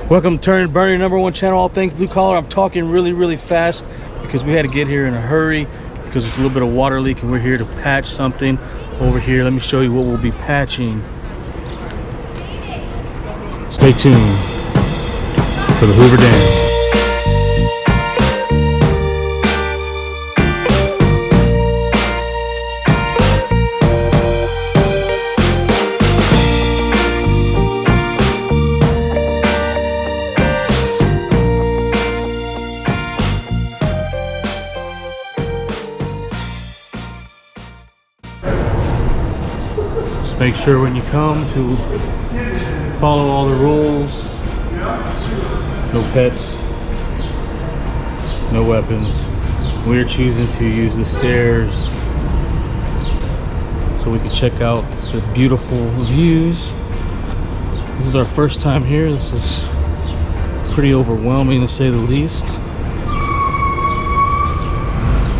Welcome to Turnin and Burnin, #1 channel, all things blue collar. I'm talking really fast because we had to get here in a hurry because there's a little bit of water leak and we're here to patch something over here. Let me show you what we'll be patching. Stay tuned for the Hoover Dam. Make sure when you come to follow all the rules. No pets, no weapons. We're choosing to use the stairs so we can check out the beautiful views. This is our first time here. This is pretty overwhelming to say the least.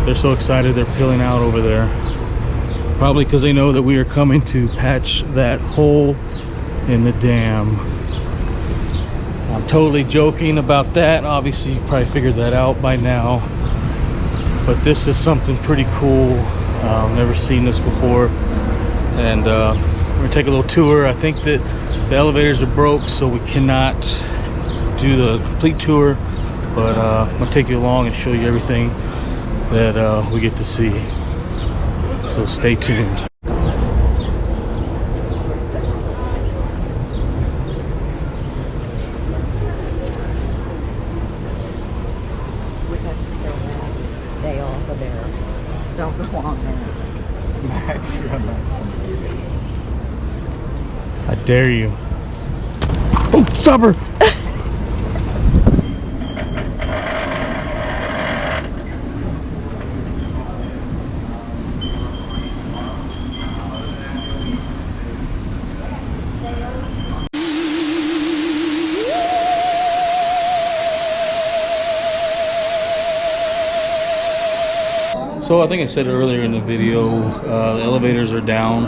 They're so excited they're peeling out over there. Probably because they know that we are coming to patch that hole in the dam. I'm totally joking about that. Obviously, you probably figured that out by now. But this is something pretty cool. Never seen this before. And we're gonna take a little tour. I think that the elevators are broke, so we cannot do the complete tour. But I'm gonna take you along and show you everything that we get to see. So stay tuned. Stay off of there. Don't go on there. I dare you. Oh, stop her! So I think I said earlier in the video, the elevators are down,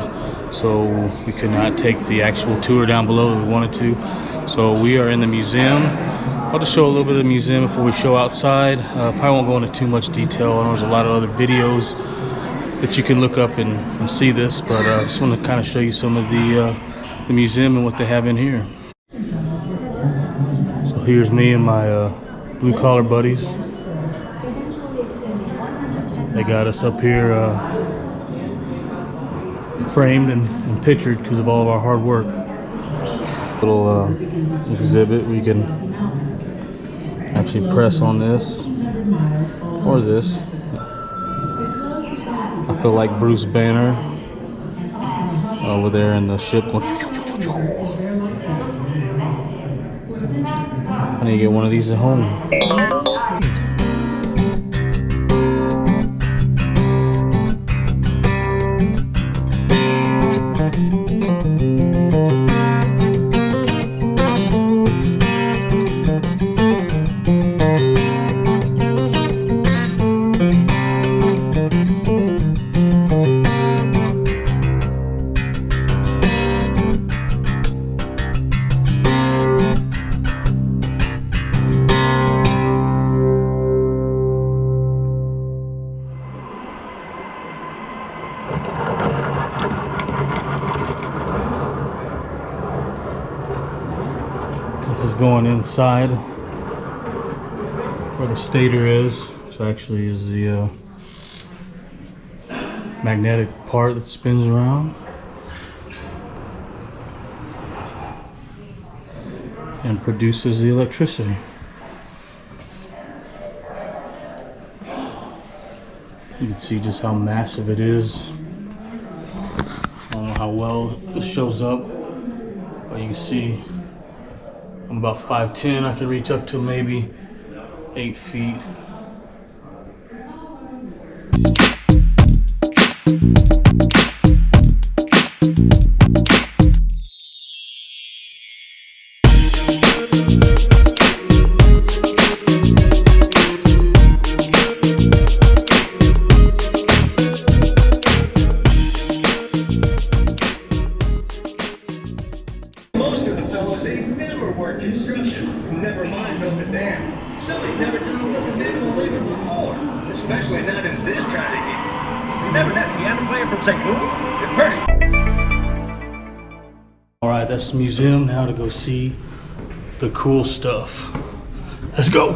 so we could not take the actual tour down below that we wanted to. So we are in the museum. I'll just show a little bit of the museum before we show outside. Probably won't go into too much detail. I know there's a lot of other videos that you can look up and see this, but I just want to kind of show you some of the museum and what they have in here. So here's me and my blue collar buddies. They got us up here framed and pictured because of all of our hard work. Little exhibit where you can actually press on this or this. I feel like Bruce Banner over there in the ship. I need to get one of these at home. This is going inside where the stator is, which actually is the magnetic part that spins around and produces the electricity. You can see just how massive it is. I don't know how well this shows up, but you can see I'm about 5'10". I can reach up to maybe 8 feet. Most of the fellows, they never work as construction. Never mind built a dam. Silly, never done what the dam labor before. Especially not in this kind of heat. Remember that piano player from St. Louis? At first. All right, that's the museum. Now to go see the cool stuff. Let's go.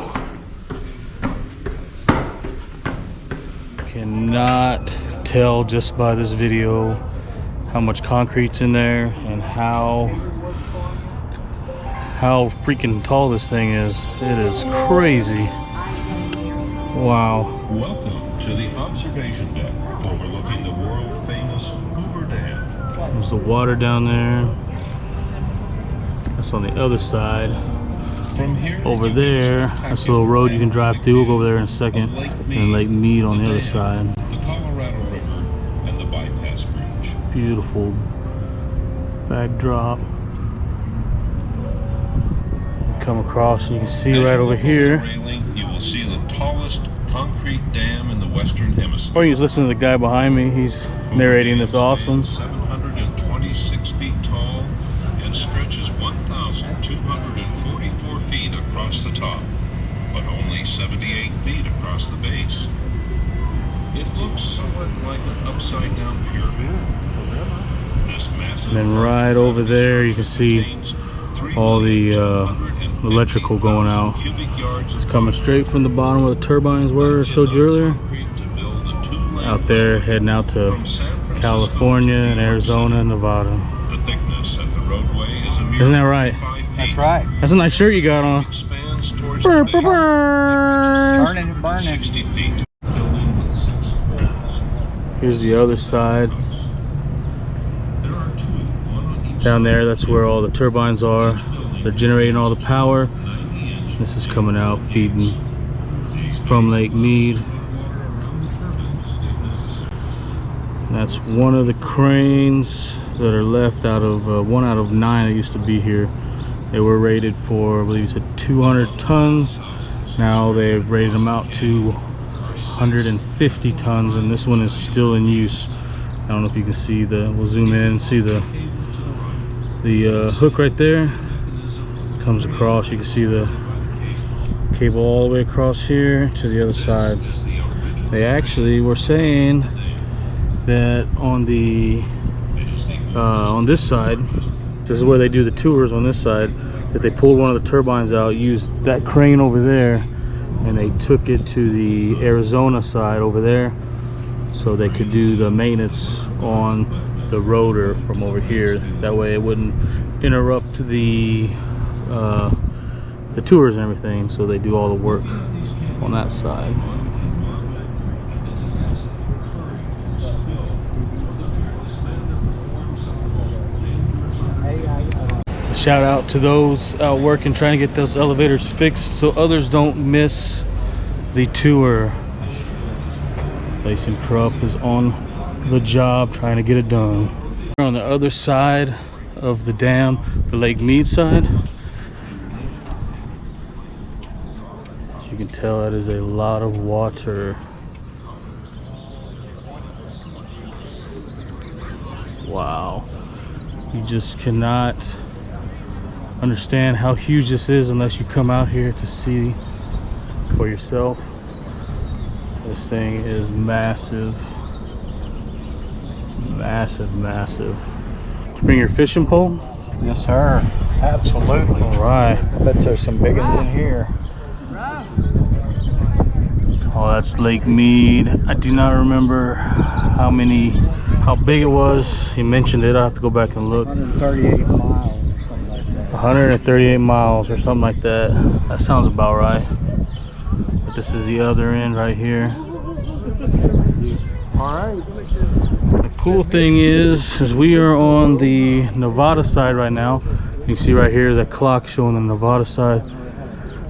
Cannot tell just by this video how much concrete's in there and how freaking tall this thing is. It is crazy. Wow. Welcome to the observation deck overlooking the world famous Hoover Dam. There's the water down there. That's on the other side. From here, Over there, that's a little road you can drive through. We'll go over there in a second. And Lake Mead on the other side. the Colorado River, and the bypass bridge. Beautiful backdrop. Come across and you can see As right you over look here. the railing, you will see the tallest concrete dam in the Western Hemisphere. Or you just listen to the guy behind me. He's narrating this awesome. 726 feet tall and stretches 1,244 feet across the top, but only 78 feet across the base. It looks somewhat like an upside down pyramid. This massive And then right over there you can see all the electrical going out. It's coming straight from the bottom where the turbines were, I showed you earlier. Out there heading out to California and Arizona and Nevada. The thickness of the roadway is a mere Isn't that right? 55 feet. That's right. That's a nice shirt you got on. Expands towards Burr, the burr, lake. burr. Turnin and Burnin. 60 feet. Building with 6 floors. Here's the other side. There are two, one on each Down there, that's where all the turbines are. They're generating all the power. This is coming out, feeding from Lake Mead. And that's one of the cranes that are left out of 1 out of 9 that used to be here. They were rated for, I believe it's 200 tons. Now they've rated them out to 150 tons, and this one is still in use. I don't know if you can see we'll zoom in and see the hook right there. Comes across, you can see the cable all the way across here to the other side. They actually were saying that on this side, this is where they do the tours on this side, that they pulled one of the turbines out, used that crane over there, and they took it to the Arizona side over there so they could do the maintenance on the rotor from over here. That way it wouldn't interrupt the tours and everything, so they do all the work on that side. Shout out to those out working trying to get those elevators fixed so others don't miss the tour. Mason Krupp is on the job trying to get it done. We're on the other side of the dam, the Lake Mead side. As you can tell, that is a lot of water. Wow. You just cannot understand how huge this is unless you come out here to see for yourself. This thing is massive. Massive, massive. Did you bring your fishing pole? Yes, sir. Absolutely. All right. I bet there's some big ones in here. Oh, that's Lake Mead. I do not remember how big it was. He mentioned it. I have to go back and look. 138 miles or something like that. 138 miles or something like that. That sounds about right. But this is the other end right here. All right. The cool thing is we are on the Nevada side right now. You can see right here the clock showing the Nevada side.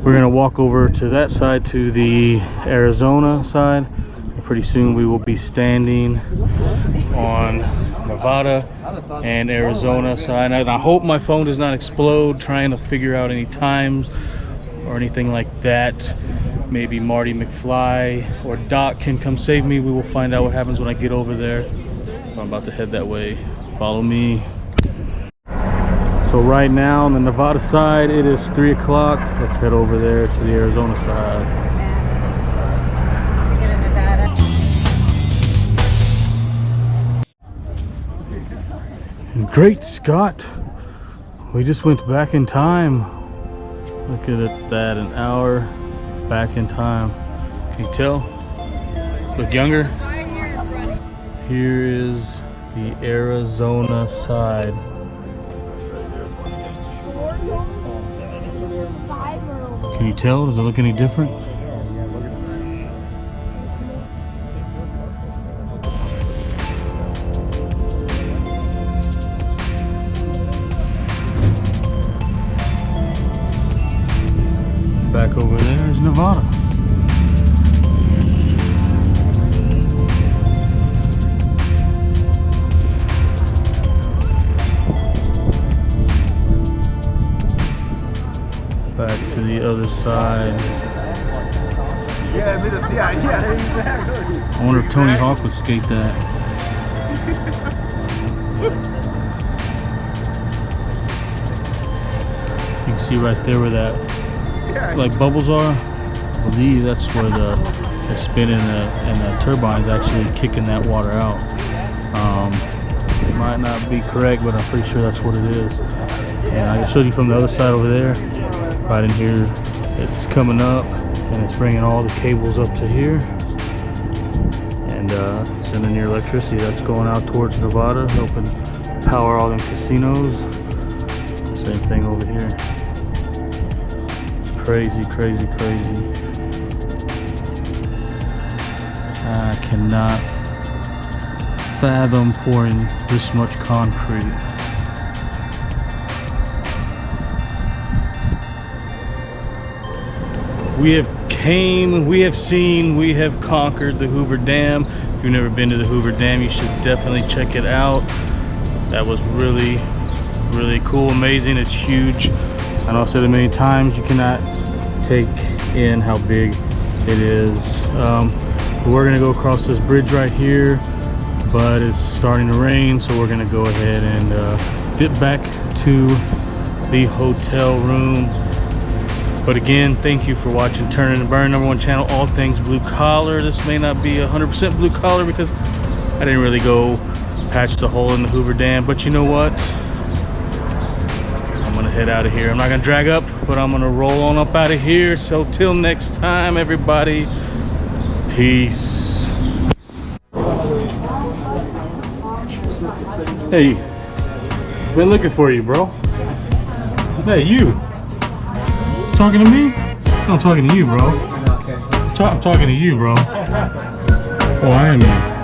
We're gonna walk over to that side, to the Arizona side, and pretty soon we will be standing on Nevada and Arizona side. And I hope my phone does not explode trying to figure out any times or anything like that. Maybe Marty McFly or Doc can come save me. We will find out what happens when I get over there. I'm about to head that way. Follow me. So right now on the Nevada side, it is 3 o'clock. Let's head over there to the Arizona side. We get a Nevada. And great Scott, we just went back in time. Look at it, that, an hour back in time. Can you tell? Look younger. Here is the Arizona side. Can you tell? Does it look any different? Back over there is Nevada. Back to the other side. Yeah, exactly. I wonder if Tony Hawk would skate that. You can see right there where that like bubbles are. I believe that's where the spin and the turbine's actually kicking that water out. It might not be correct, but I'm pretty sure that's what it is. And I showed you from the other side over there. Right in here, it's coming up and it's bringing all the cables up to here, and sending your electricity that's going out towards Nevada, helping power all them casinos. Same thing over here. Crazy, crazy, crazy. I cannot fathom pouring this much concrete. We have came, we have seen, we have conquered the Hoover Dam. If you've never been to the Hoover Dam, you should definitely check it out. That was really, really cool, amazing. It's huge. I know I've said it many times, you cannot take in how big it is. We're gonna go across this bridge right here, but it's starting to rain, so we're gonna go ahead and get back to the hotel room. But again, thank you for watching Turnin and Burnin, #1 channel, all things blue collar. This may not be 100% blue collar because I didn't really go patch the hole in the Hoover Dam, but you know what? I'm gonna head out of here. I'm not gonna drag up, but I'm gonna roll on up out of here. So till next time, everybody, peace. Hey, been looking for you, bro. Hey, you. Talking to me? I'm talking to you, bro. I'm talking to you, bro. Oh, I am you.